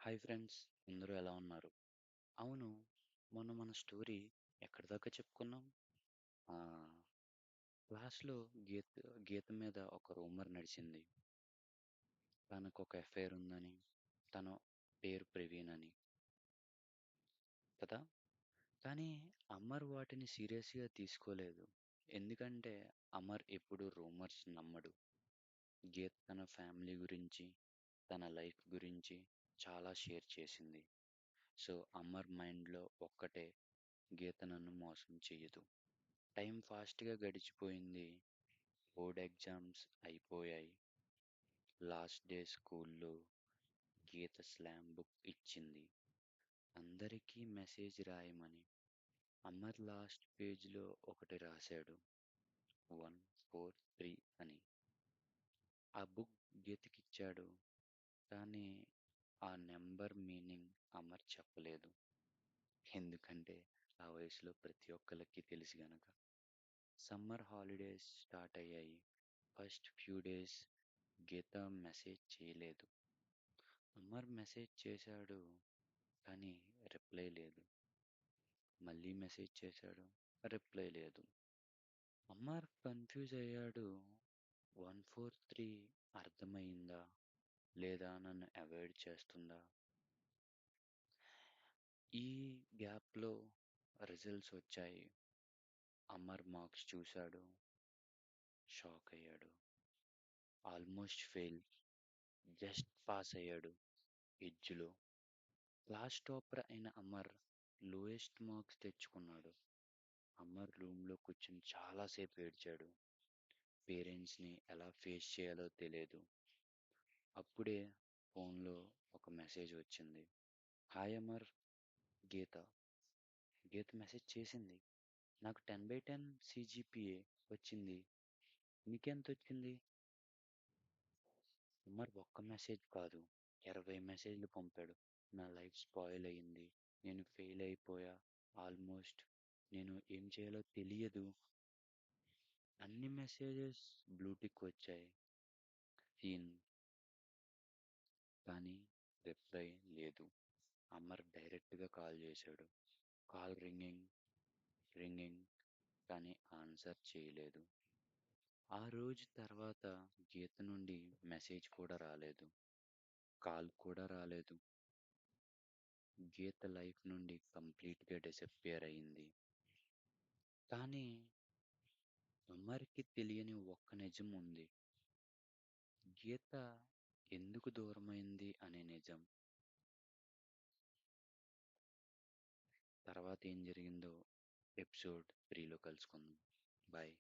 Hi friends, అందరూ ఎలా ఉన్నారు? అవును, మొన్న మన స్టోరీ ఎక్కడి దాకా చెప్పుకున్నాం? ఆ, క్లాస్లో గీత గీత మీద ఒక రూమర్ నడిచింది. తనకు ఒక ఎఫైర్ ఉందని, తన పేరు ప్రవీణ్ అని, కదా? కానీ అమర్ వాటిని సీరియస్గా తీసుకోలేదు. ఎందుకంటే అమర్ ఎప్పుడు రూమర్స్ నమ్మడు. గీత తన ఫ్యామిలీ గురించి, తన లైఫ్ గురించి చాలా షేర్ చేసింది. సో అమర్ మైండ్లో ఒక్కటే, గీత నన్ను మోసం చెయ్యదు. టైం ఫాస్ట్‌గా గడిచిపోయింది. బోర్డ్ ఎగ్జామ్స్ అయిపోయాయి. లాస్ట్ డే స్కూల్‌లో గీత స్లామ్ బుక్ ఇచ్చింది. అందరికీ మెసేజ్ రాయమని. అమర్ లాస్ట్ పేజ్‌లో ఒకటి రాశాడు. 143 అని. ఆ బుక్ గీతకిచ్చాడు. కానీ ఆ నెంబర్ మీనింగ్ అమర్ చెప్పలేదు. ఎందుకంటే ఆ వయసులో ప్రతి ఒక్కళ్ళకి తెలుసు గనక. సమ్మర్ హాలిడేస్ స్టార్ట్ అయ్యాయి. ఫస్ట్ ఫ్యూ డేస్ గీత మెసేజ్ చేయలేదు. అమర్ మెసేజ్ చేశాడు, కానీ రిప్లై లేదు. మళ్ళీ మెసేజ్ చేశాడు, రిప్లై లేదు. అమర్ కన్ఫ్యూజ్ అయ్యాడు. 143 అర్థమైందా? లేదా నన్ను అవాయిడ్ చేస్తుందా? ఈ గ్యాప్‌లో రిజల్ట్స్ వచ్చాయి. అమర్ మార్క్స్ చూశాడు, షాక్ అయ్యాడు. ఆల్మోస్ట్ ఫెయిల్, జస్ట్ పాస్ అయ్యాడు ఎడ్జ్‌లో. క్లాస్ టాపర్ అయిన అమర్ లోయెస్ట్ మార్క్స్ తెచ్చుకున్నాడు. అమర్ రూమ్‌లో కూర్చొని చాలా సేపు ఏడ్చాడు. పేరెంట్స్‌ని ఎలా ఫేస్ చేయాలో తెలియదు. అప్పుడే ఫోన్‌లో ఒక మెసేజ్ వచ్చింది. హాయ్ అమర్, గీత. గీత మెసేజ్ చేసింది. నాకు 10/10 సీజీపీఏ వచ్చింది. నీకెంతొచ్చింది? అమర్ ఒక్క మెసేజ్ కాదు, 20 మెసేజ్‌లు పంపాడు. నా లైఫ్ స్పాయిల్ అయింది. నేను ఫెయిల్ అయిపోయా. ఆల్మోస్ట్. నేను ఏం చేయాలో తెలియదు. అన్ని మెసేజెస్ బ్లూ టిక్ వచ్చాయి. సీన్, కానీ రిప్లై లేదు. అమర్ డైరెక్ట్‌గా కాల్ చేశాడు. కాల్ రింగింగ్, రింగింగ్, కానీ ఆన్సర్ చేయలేదు. ఆ రోజు తర్వాత గీత నుండి మెసేజ్ కూడా రాలేదు. కాల్ కూడా రాలేదు. గీత లైఫ్ నుండి కంప్లీట్‌గా డిసప్పియర్ అయింది. కానీ అమర్‌కి తెలియని ఒక్క నిజం ఉంది. గీత ఎందుకు దూరమైంది అనే నిజం. తర్వాత ఏం జరిగిందో ఎపిసోడ్ 3లో కలుసుకుందాం. బాయ్.